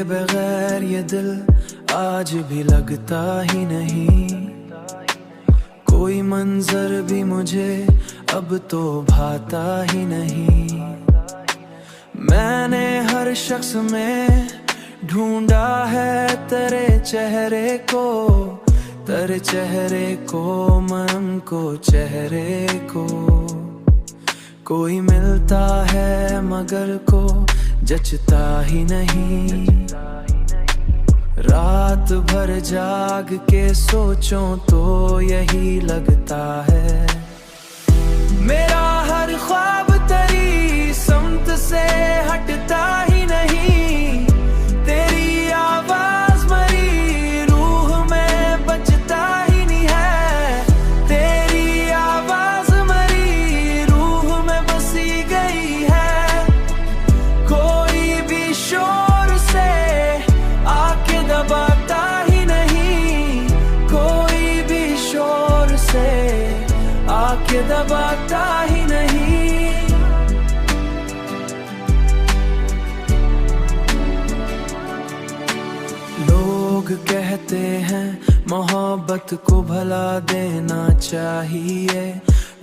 बगैर ये दिल आज भी लगता ही नहीं। कोई मंजर भी मुझे अब तो भाता ही नहीं। मैंने हर शख्स में ढूंढा है तेरे चेहरे को, तेरे चेहरे को, मन को, चेहरे को। कोई मिलता है मगर को जचता ही नहीं। रात भर जाग के सोचूं तो यही लगता है। मेरा हर ख्वाब तेरी समत से हटता ही नहीं। तेरी आवाज मरी रूह में बचता ही नहीं है। तेरी आवाज मरी रूह में बसी गई है। कोई भी शोर से आके दबाता ही नहीं। कोई भी शोर से आके दबाता ही नहीं। लोग कहते हैं मोहब्बत को भला देना चाहिए।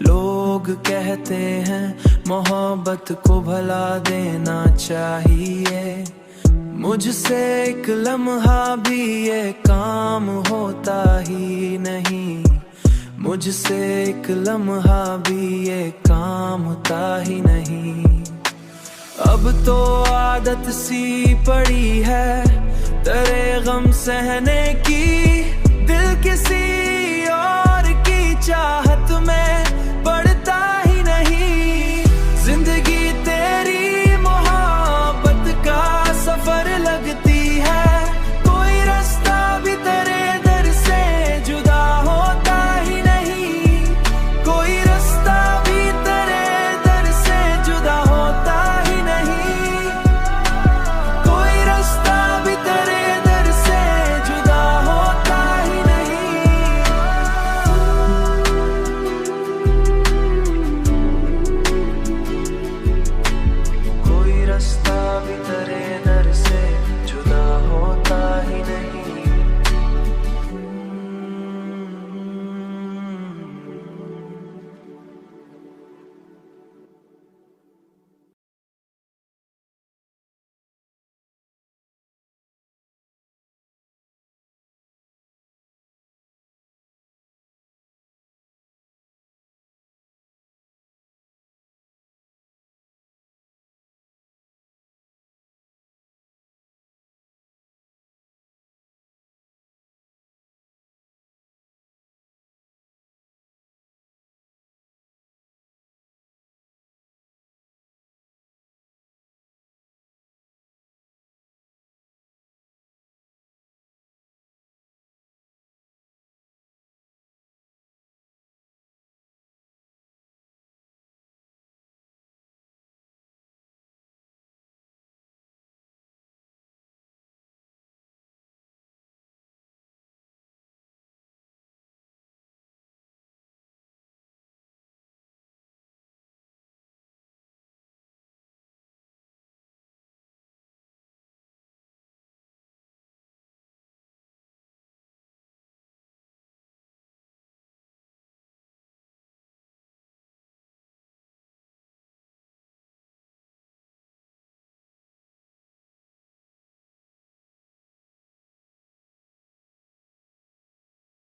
लोग कहते हैं मोहब्बत को भला देना चाहिए। मुझसे एक लम्हा भी ये काम होता ही नहीं। मुझसे एक लम्हा भी ये काम होता ही नहीं। अब तो आदत सी पड़ी है तेरे गम सहने की।